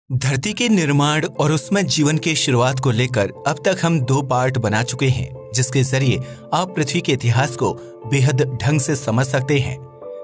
धरती के निर्माण और उसमें जीवन की शुरुआत को लेकर अब तक हम 2 पार्ट बना चुके हैं, जिसके जरिए आप पृथ्वी के इतिहास को बेहद ढंग से समझ सकते हैं।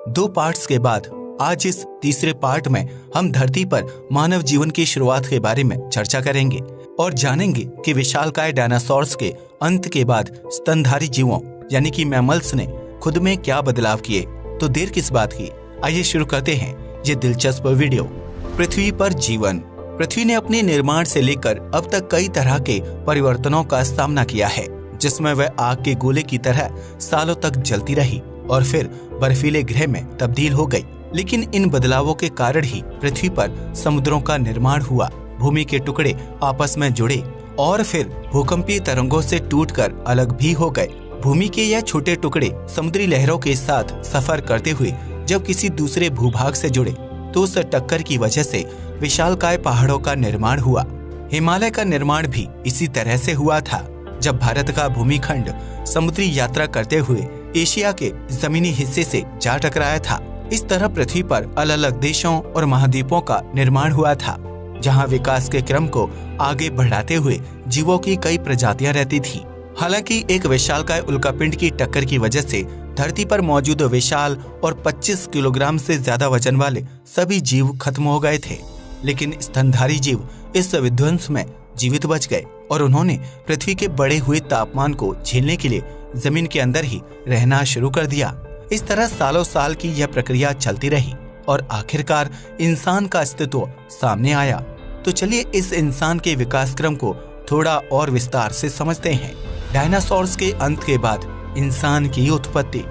2 पार्ट्स के बाद आज इस तीसरे पार्ट में हम धरती पर मानव जीवन की शुरुआत के बारे में चर्चा करेंगे और जानेंगे कि विशालकाय डायनासोर्स के अंत के बाद स्तनधारी जीवों यानी कि मैमल्स ने खुद में क्या बदलाव किए। तो देर किस बात की, आइए शुरू करते हैं ये दिलचस्प वीडियो। पृथ्वी पर जीवन। पृथ्वी ने अपने निर्माण से लेकर अब तक कई तरह के परिवर्तनों का सामना किया है, जिसमें वह आग के गोले की तरह सालों तक जलती रही और फिर बर्फीले ग्रह में तब्दील हो गई। लेकिन इन बदलावों के कारण ही पृथ्वी पर समुद्रों का निर्माण हुआ, भूमि के टुकड़े आपस में जुड़े और फिर भूकंपीय तरंगों से टूटकर अलग भी हो गए। भूमि के यह छोटे टुकड़े समुद्री लहरों के साथ सफर करते हुए जब किसी दूसरे भूभाग से जुड़े तो उस टक्कर की वजह से विशालकाय पहाड़ों का निर्माण हुआ। हिमालय का निर्माण भी इसी तरह से हुआ था, जब भारत का भूमिखंड समुद्री यात्रा करते हुए एशिया के जमीनी हिस्से से जा टकराया था। इस तरह पृथ्वी पर अलग अलग देशों और महाद्वीपों का निर्माण हुआ था, जहां विकास के क्रम को आगे बढ़ाते हुए जीवों की कई प्रजातियां रहती थीं। हालांकि एक विशालकाय उल्कापिंड की टक्कर की वजह से धरती पर मौजूद विशाल और 25 किलोग्राम से ज्यादा वजन वाले सभी जीव खत्म हो गए थे, लेकिन स्तनधारी जीव इस विध्वंस में जीवित बच गए और उन्होंने पृथ्वी के बढ़े हुए तापमान को झेलने के लिए जमीन के अंदर ही रहना शुरू कर दिया। इस तरह सालों साल की यह प्रक्रिया चलती रही और आखिरकार इंसान का अस्तित्व सामने आया। तो चलिए इस इंसान के विकास क्रम को थोड़ा और विस्तार से समझते हैं। डायनासोर्स के अंत के बाद इंसान की उत्पत्ति।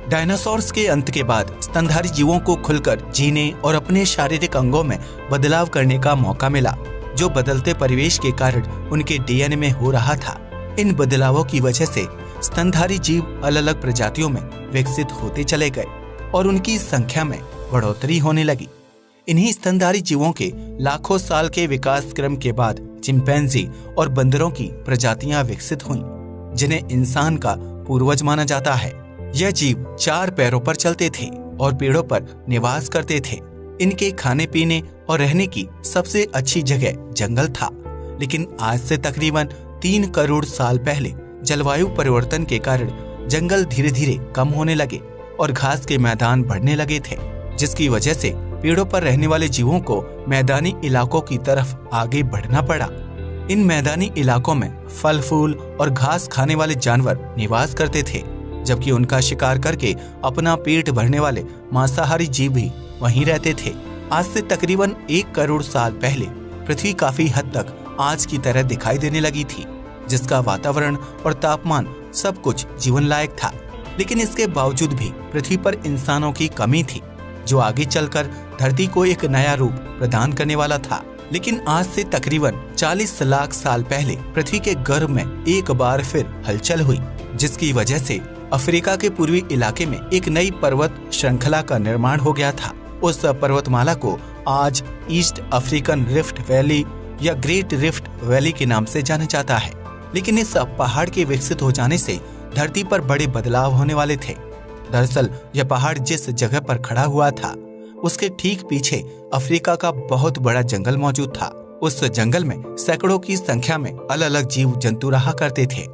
डायनासोर्स के अंत के बाद स्तनधारी जीवों को खुलकर जीने और अपने शारीरिक अंगों में बदलाव करने का मौका मिला, जो बदलते परिवेश के कारण उनके डीएनए में हो रहा था। इन बदलावों की वजह से स्तनधारी जीव अलग अलग प्रजातियों में विकसित होते चले गए और उनकी संख्या में बढ़ोतरी होने लगी। इन्हीं स्तनधारी जीवों के लाखों साल के विकास क्रम के बाद चिंपैंजी और बंदरों की प्रजातियां विकसित हुईं, जिन्हें इंसान का पूर्वज माना जाता है। यह जीव 4 पैरों पर चलते थे और पेड़ों पर निवास करते थे। इनके खाने पीने और रहने की सबसे अच्छी जगह जंगल था, लेकिन आज से तकरीबन 3 करोड़ साल पहले जलवायु परिवर्तन के कारण जंगल धीरे धीरे कम होने लगे और घास के मैदान बढ़ने लगे थे, जिसकी वजह से पेड़ों पर रहने वाले जीवों को मैदानी इलाकों की तरफ आगे बढ़ना पड़ा। इन मैदानी इलाकों में फल फूल और घास खाने वाले जानवर निवास करते थे, जबकि उनका शिकार करके अपना पेट भरने वाले मांसाहारी जीव भी वहीं रहते थे। आज से तकरीबन 1 करोड़ साल पहले पृथ्वी काफी हद तक आज की तरह दिखाई देने लगी थी, जिसका वातावरण और तापमान सब कुछ जीवन लायक था। लेकिन इसके बावजूद भी पृथ्वी पर इंसानों की कमी थी, जो आगे चलकर धरती को एक नया रूप प्रदान करने वाला था। लेकिन आज से तकरीबन 40 लाख साल पहले पृथ्वी के गर्भ में एक बार फिर हलचल हुई, जिसकी वजह से अफ्रीका के पूर्वी इलाके में एक नई पर्वत श्रृंखला का निर्माण हो गया था। उस पर्वतमाला को आज ईस्ट अफ्रीकन रिफ्ट वैली या ग्रेट रिफ्ट वैली के नाम से जाना जाता है। लेकिन इस पहाड़ के विकसित हो जाने से धरती पर बड़े बदलाव होने वाले थे। दरअसल यह पहाड़ जिस जगह पर खड़ा हुआ था, उसके ठीक पीछे अफ्रीका का बहुत बड़ा जंगल मौजूद था। उस जंगल में सैकड़ों की संख्या में अलग अलग जीव जंतु रहा करते थे,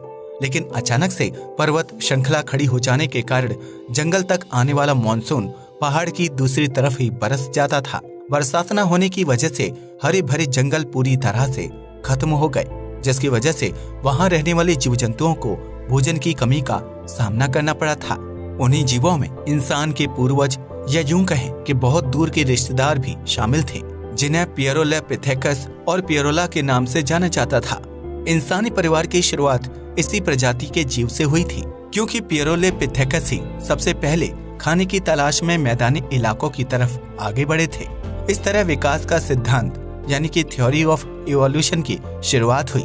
लेकिन अचानक से पर्वत श्रृंखला खड़ी हो जाने के कारण जंगल तक आने वाला मॉनसून पहाड़ की दूसरी तरफ ही बरस जाता था। बरसात न होने की वजह से हरे भरे जंगल पूरी तरह से खत्म हो गए, जिसकी वजह से वहां रहने वाले जीव जंतुओं को भोजन की कमी का सामना करना पड़ा था। उन्हीं जीवों में इंसान के पूर्वज या यूं कहें कि बहुत दूर के रिश्तेदार भी शामिल थे, जिन्हें पियरोलेपिथेकस और पियरोला के नाम से जाना जाता था। इंसानी परिवार की शुरुआत इसी प्रजाति के जीव से हुई थी, क्योंकि पियरोलेपिथेकस ही सबसे पहले खाने की तलाश में मैदानी इलाकों की तरफ आगे बढ़े थे। इस तरह विकास का सिद्धांत यानी कि थ्योरी ऑफ इवोल्यूशन की शुरुआत हुई,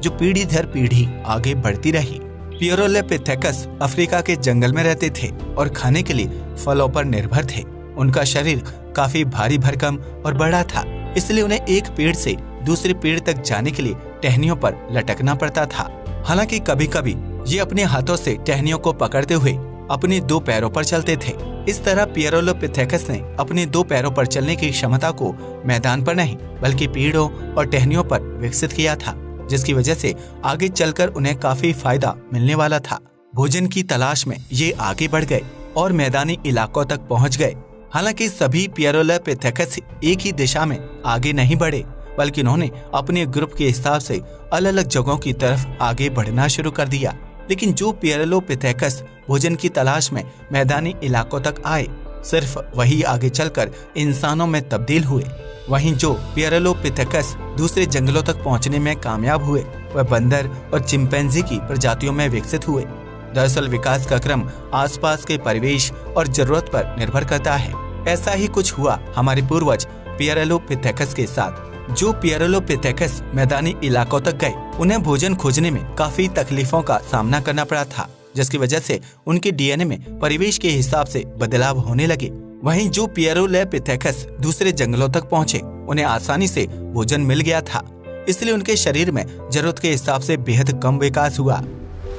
जो पीढ़ी दर पीढ़ी आगे बढ़ती रही। पियरोलेपिथेकस अफ्रीका के जंगल में रहते थे और खाने के लिए फलों पर निर्भर थे। उनका शरीर काफी भारी भरकम और बड़ा था, इसलिए उन्हें एक पेड़ से दूसरे पेड़ तक जाने के लिए टहनियों पर लटकना पड़ता था। हालांकि कभी कभी ये अपने हाथों से टहनियों को पकड़ते हुए अपने 2 पैरों पर चलते थे। इस तरह पियरोलोपिथेकस ने अपने 2 पैरों पर चलने की क्षमता को मैदान पर नहीं बल्कि पेड़ों और टहनियों पर विकसित किया था, जिसकी वजह से आगे चलकर उन्हें काफी फायदा मिलने वाला था। भोजन की तलाश में ये आगे बढ़ गए और मैदानी इलाकों तक पहुंच गए। हालांकि सभी पियरोलोपिथेकस एक ही दिशा में आगे नहीं बढ़े, बल्कि उन्होंने अपने ग्रुप के हिसाब से अलग अलग जगहों की तरफ आगे बढ़ना शुरू कर दिया। लेकिन जो पियरोलोपिथेकस भोजन की तलाश में मैदानी इलाकों तक आए, सिर्फ वही आगे चलकर इंसानों में तब्दील हुए। वहीं जो पियरोलोपिथेकस दूसरे जंगलों तक पहुंचने में कामयाब हुए, वह बंदर और चिंपैंजी की प्रजातियों में विकसित हुए। दरअसल विकास का क्रम आसपास के परिवेश और जरूरत पर निर्भर करता है। ऐसा ही कुछ हुआ हमारे पूर्वज पियरोलोपिथेकस के साथ। जो पियरोलोपिथेकस मैदानी इलाकों तक गए, उन्हें भोजन खोजने में काफी तकलीफों का सामना करना पड़ा था, जिसकी वजह से उनके डीएनए में परिवेश के हिसाब से बदलाव होने लगे। वहीं जो पियरोलोपिथेकस दूसरे जंगलों तक पहुंचे, उन्हें आसानी से भोजन मिल गया था, इसलिए उनके शरीर में जरूरत के हिसाब से बेहद कम विकास हुआ।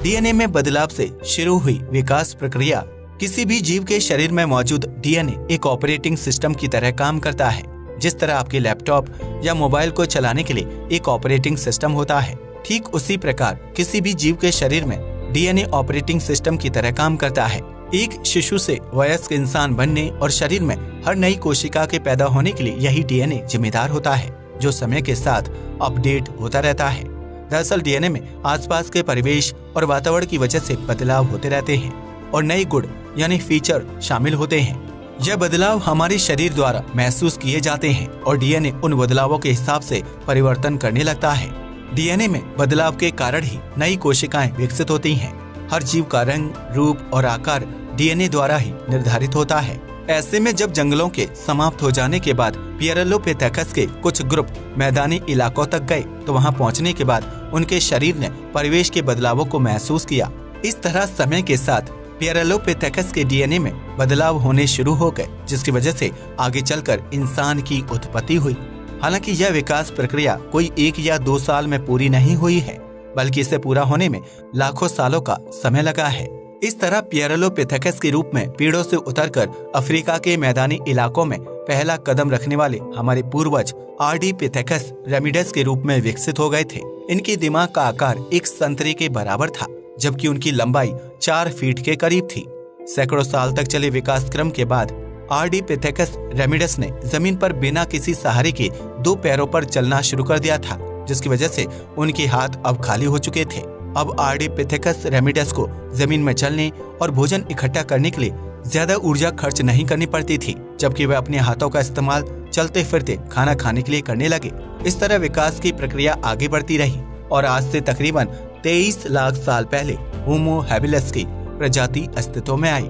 डीएनए में बदलाव से शुरू हुई विकास प्रक्रिया। किसी भी जीव के शरीर में मौजूद डीएनए एक ऑपरेटिंग सिस्टम की तरह काम करता है। जिस तरह आपके लैपटॉप या मोबाइल को चलाने के लिए एक ऑपरेटिंग सिस्टम होता है, ठीक उसी प्रकार किसी भी जीव के शरीर में डीएनए ऑपरेटिंग सिस्टम की तरह काम करता है। एक शिशु से वयस्क इंसान बनने और शरीर में हर नई कोशिका के पैदा होने के लिए यही डीएनए जिम्मेदार होता है, जो समय के साथ अपडेट होता रहता है। दरअसल डीएनए में आसपास के परिवेश और वातावरण की वजह से बदलाव होते रहते हैं और नए गुण यानी फीचर शामिल होते हैं। यह बदलाव हमारे शरीर द्वारा महसूस किए जाते हैं और डीएनए उन बदलावों के हिसाब से परिवर्तन करने लगता है। डीएनए में बदलाव के कारण ही नई कोशिकाएं विकसित होती हैं। हर जीव का रंग, रूप और आकार डीएनए द्वारा ही निर्धारित होता है। ऐसे में जब जंगलों के समाप्त हो जाने के बाद पियरोलोपिथेकस के कुछ ग्रुप मैदानी इलाकों तक गए, तो वहां पहुंचने के बाद उनके शरीर ने परिवेश के बदलावों को महसूस किया। इस तरह समय के साथ पियरोलोपिथेकस के डीएनए में बदलाव होने शुरू हो गए, जिसकी वजह से आगे चलकर इंसान की उत्पत्ति हुई। हालांकि यह विकास प्रक्रिया कोई 1 या 2 साल में पूरी नहीं हुई है, बल्कि इसे पूरा होने में लाखों सालों का समय लगा है। इस तरह पियरोलोपिथेकस के रूप में पेड़ों से उतरकर अफ्रीका के मैदानी इलाकों में पहला कदम रखने वाले हमारे पूर्वज आर्डिपिथेकस रेमिडस के रूप में विकसित हो गए थे। इनके दिमाग का आकार एक संतरे के बराबर था, जबकि उनकी लंबाई 4 फीट के करीब थी। सैकड़ों साल तक चले विकास क्रम के बाद आर्डिपिथेकस रेमिडस ने जमीन पर बिना किसी सहारे के 2 पैरों पर चलना शुरू कर दिया था, जिसकी वजह से उनके हाथ अब खाली हो चुके थे। अब आर्डिपिथेकस रेमिडस को जमीन में चलने और भोजन इकट्ठा करने के लिए ज्यादा ऊर्जा खर्च नहीं करनी पड़ती थी, जबकि वे अपने हाथों का इस्तेमाल चलते फिरते खाना खाने के लिए करने लगे। इस तरह विकास की प्रक्रिया आगे बढ़ती रही और आज से तकरीबन 23 लाख साल पहले होमो हैबिलिस की प्रजाति अस्तित्व में आई,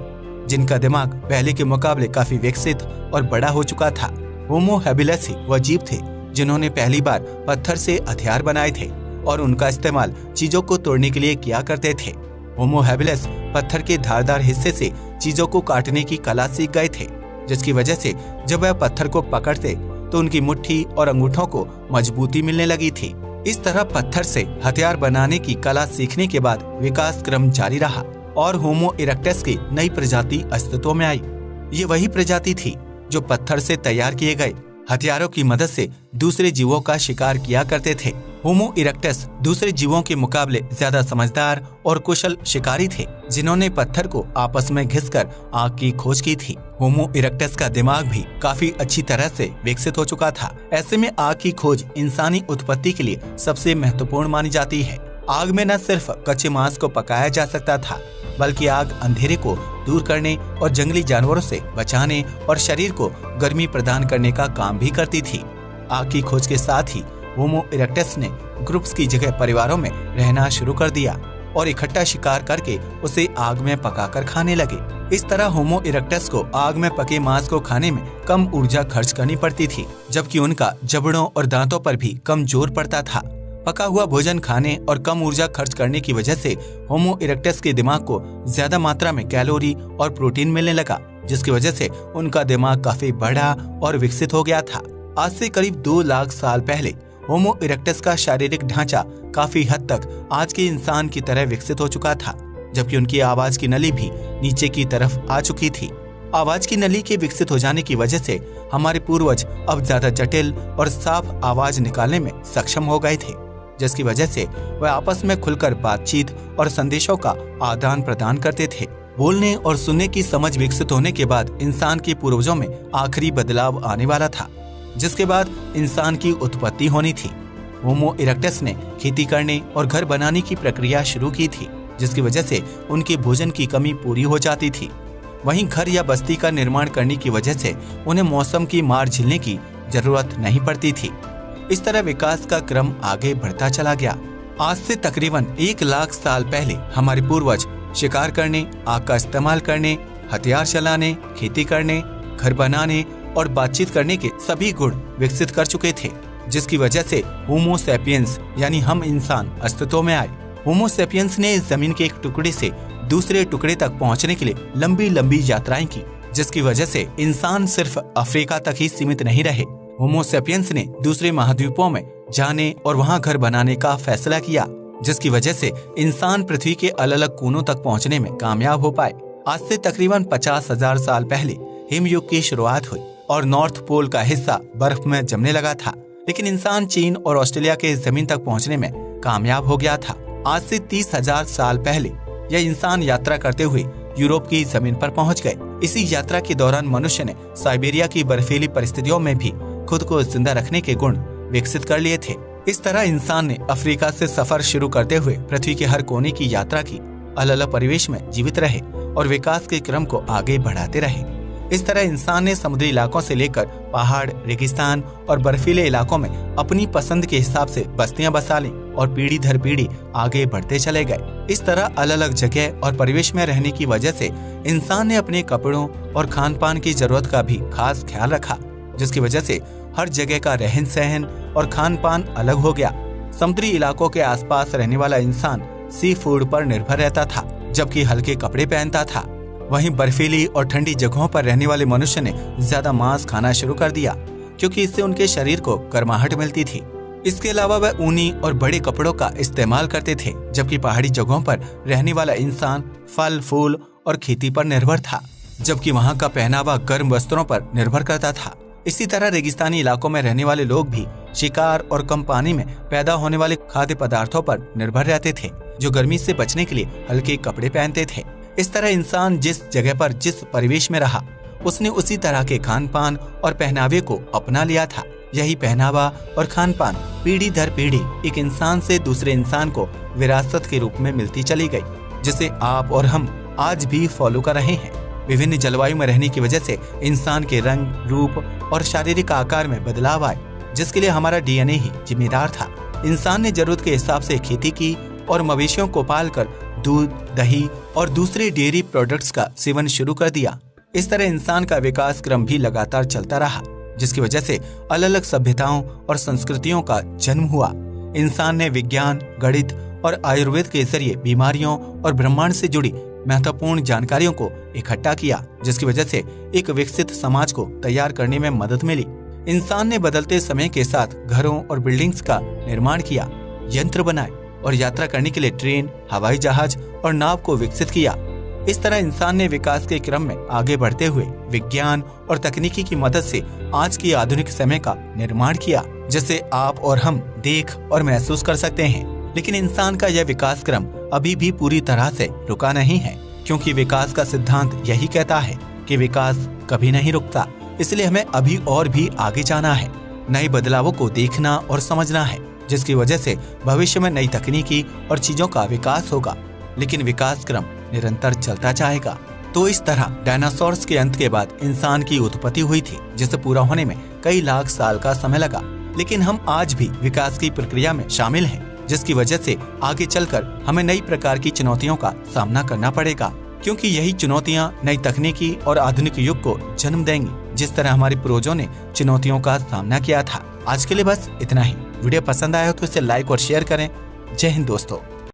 जिनका दिमाग पहले के मुकाबले काफी विकसित और बड़ा हो चुका था। होमो हैबिलिस ही वह जीव थे जिन्होंने पहली बार पत्थर से हथियार बनाए थे और उनका इस्तेमाल चीजों को तोड़ने के लिए किया करते थे। होमो हैबिलिस पत्थर के धारदार हिस्से से चीजों को काटने की कला सीख गए थे, जिसकी वजह से जब वह पत्थर को पकड़ते तो उनकी मुट्ठी और अंगूठों को मजबूती मिलने लगी थी। इस तरह पत्थर से हथियार बनाने की कला सीखने के बाद विकास क्रम जारी रहा और होमो इरेक्टस की नई प्रजाति अस्तित्व में आई। ये वही प्रजाति थी जो पत्थर से तैयार किए गए हथियारों की मदद से दूसरे जीवों का शिकार किया करते थे। होमो इरेक्टस दूसरे जीवों के मुकाबले ज्यादा समझदार और कुशल शिकारी थे, जिन्होंने पत्थर को आपस में घिसकर आग की खोज की थी। होमो इरेक्टस का दिमाग भी काफी अच्छी तरह से विकसित हो चुका था। ऐसे में आग की खोज इंसानी उत्पत्ति के लिए सबसे महत्वपूर्ण मानी जाती है। आग में न सिर्फ कच्चे मांस को पकाया जा सकता था, बल्कि आग अंधेरे को दूर करने और जंगली जानवरों से बचाने और शरीर को गर्मी प्रदान करने का काम भी करती थी। आग की खोज के साथ ही होमो इरेक्टस ने ग्रुप्स की जगह परिवारों में रहना शुरू कर दिया और इकट्ठा शिकार करके उसे आग में पकाकर खाने लगे। इस तरह होमो इरेक्टस को आग में पके मांस को खाने में कम ऊर्जा खर्च करनी पड़ती थी, जबकि उनका जबड़ों और दांतों पर भी कम जोर पड़ता था। पका हुआ भोजन खाने और कम ऊर्जा खर्च करने की वजह से होमो इरेक्टस के दिमाग को ज्यादा मात्रा में कैलोरी और प्रोटीन मिलने लगा, जिसकी वजह से उनका दिमाग काफी बड़ा और विकसित हो गया था। आज से करीब 2 लाख साल पहले होमो इरेक्टस का शारीरिक ढांचा काफी हद तक आज के इंसान की तरह विकसित हो चुका था, जबकि उनकी आवाज की नली भी नीचे की तरफ आ चुकी थी। आवाज की नली के विकसित हो जाने की वजह से हमारे पूर्वज अब ज्यादा जटिल और साफ आवाज निकालने में सक्षम हो गए थे, जिसकी वजह से वह आपस में खुलकर बातचीत और संदेशों का आदान प्रदान करते थे। बोलने और सुनने की समझ विकसित होने के बाद इंसान के पूर्वजों में आखिरी बदलाव आने वाला था, जिसके बाद इंसान की उत्पत्ति होनी थी। होमो इरेक्टस ने खेती करने और घर बनाने की प्रक्रिया शुरू की थी, जिसकी वजह से उनके भोजन की कमी पूरी हो जाती थी। वहीं घर या बस्ती का निर्माण करने की वजह से उन्हें मौसम की मार झेलने की जरूरत नहीं पड़ती थी। इस तरह विकास का क्रम आगे बढ़ता चला गया। आज से तकरीबन 1 लाख साल पहले हमारे पूर्वज शिकार करने, आग का इस्तेमाल करने, हथियार चलाने, खेती करने, घर बनाने और बातचीत करने के सभी गुण विकसित कर चुके थे, जिसकी वजह से होमो सैपियंस यानी हम इंसान अस्तित्व में आए। होमो सैपियंस ने जमीन के एक टुकड़े से दूसरे टुकड़े तक पहुंचने के लिए लंबी लंबी यात्राएं की, जिसकी वजह से इंसान सिर्फ अफ्रीका तक ही सीमित नहीं रहे। होमो सैपियंस ने दूसरे महाद्वीपों में जाने और वहां घर बनाने का फैसला किया, जिसकी वजह से इंसान पृथ्वी के अलग अलग कोनों तक पहुंचने में कामयाब हो पाए। आज से तकरीबन 50,000 साल पहले हिमयुग की शुरुआत हुई और नॉर्थ पोल का हिस्सा बर्फ में जमने लगा था, लेकिन इंसान चीन और ऑस्ट्रेलिया के जमीन तक पहुंचने में कामयाब हो गया था। आज से 30,000 साल पहले यह इंसान यात्रा करते हुए यूरोप की जमीन पर पहुंच गए। इसी यात्रा के दौरान मनुष्य ने साइबेरिया की बर्फीली परिस्थितियों में भी खुद को जिंदा रखने के गुण विकसित कर लिए थे। इस तरह इंसान ने अफ्रीका से सफर शुरू करते हुए पृथ्वी के हर कोने की यात्रा की, अलग अलग परिवेश में जीवित रहे और विकास के क्रम को आगे बढ़ाते रहे। इस तरह इंसान ने समुद्री इलाकों से लेकर पहाड़, रेगिस्तान और बर्फीले इलाकों में अपनी पसंद के हिसाब से बस्तियां बसा ली और पीढ़ी दर पीढ़ी आगे बढ़ते चले गए। इस तरह अलग अलग जगह और परिवेश में रहने की वजह से इंसान ने अपने कपड़ों और खान पान की जरूरत का भी खास ख्याल रखा, जिसकी वजह से हर जगह का रहन सहन और खान पान अलग हो गया। समुद्री इलाकों के आसपास रहने वाला इंसान सी फूड पर निर्भर रहता था, जबकि हल्के कपड़े पहनता था। वहीं बर्फीली और ठंडी जगहों पर रहने वाले मनुष्य ने ज्यादा मांस खाना शुरू कर दिया, क्योंकि इससे उनके शरीर को गर्माहट मिलती थी। इसके अलावा वह ऊनी और बड़े कपड़ों का इस्तेमाल करते थे, जबकि पहाड़ी जगहों पर रहने वाला इंसान फल फूल और खेती पर निर्भर था, जबकि वहाँ का पहनावा गर्म वस्त्रों पर निर्भर करता था। इसी तरह रेगिस्तानी इलाकों में रहने वाले लोग भी शिकार और कम पानी में पैदा होने वाले खाद्य पदार्थों पर निर्भर रहते थे, जो गर्मी से बचने के लिए हल्के कपड़े पहनते थे। इस तरह इंसान जिस जगह पर जिस परिवेश में रहा, उसने उसी तरह के खान पान और पहनावे को अपना लिया था। यही पहनावा और खान पान पीढ़ी दर पीढ़ी एक इंसान से दूसरे इंसान को विरासत के रूप में मिलती चली गई, जिसे आप और हम आज भी फॉलो कर रहे हैं। विभिन्न जलवायु में रहने की वजह से इंसान के रंग, रूप और शारीरिक आकार में बदलाव आए, जिसके लिए हमारा डीएनए ही जिम्मेदार था। इंसान ने जरूरत के हिसाब से खेती की और मवेशियों को पालकर दूध, दही और दूसरे डेयरी प्रोडक्ट्स का सेवन शुरू कर दिया। इस तरह इंसान का विकास क्रम भी लगातार चलता रहा, जिसकी वजह से अलग अलग सभ्यताओं और संस्कृतियों का जन्म हुआ। इंसान ने विज्ञान, गणित और आयुर्वेद के जरिए बीमारियों और ब्रह्मांड से जुड़ी महत्वपूर्ण जानकारियों को इकट्ठा किया, जिसकी वजह से एक विकसित समाज को तैयार करने में मदद मिली। इंसान ने बदलते समय के साथ घरों और बिल्डिंग्स का निर्माण किया, यंत्र बनाए और यात्रा करने के लिए ट्रेन, हवाई जहाज और नाव को विकसित किया। इस तरह इंसान ने विकास के क्रम में आगे बढ़ते हुए विज्ञान और तकनीकी की मदद से आज की आधुनिक समय का निर्माण किया, जिसे आप और हम देख और महसूस कर सकते हैं। लेकिन इंसान का यह विकास क्रम अभी भी पूरी तरह से रुका नहीं है, क्योंकि विकास का सिद्धांत यही कहता है कि विकास कभी नहीं रुकता। इसलिए हमें अभी और भी आगे जाना है, नए बदलावों को देखना और समझना है, जिसकी वजह से भविष्य में नई तकनीकी और चीजों का विकास होगा। लेकिन विकास क्रम निरंतर चलता जाएगा। तो इस तरह डायनासोर्स के अंत के बाद इंसान की उत्पत्ति हुई थी, जिसे पूरा होने में कई लाख साल का समय लगा। लेकिन हम आज भी विकास की प्रक्रिया में शामिल हैं, जिसकी वजह से आगे चलकर हमें नई प्रकार की चुनौतियों का सामना करना पड़ेगा, क्योंकि यही चुनौतियां नई तकनीकी और आधुनिक युग को जन्म देंगी, जिस तरह हमारे पूर्वजों ने चुनौतियों का सामना किया था। आज के लिए बस इतना ही। वीडियो पसंद आया तो इसे लाइक और शेयर करें। जय हिंद दोस्तों।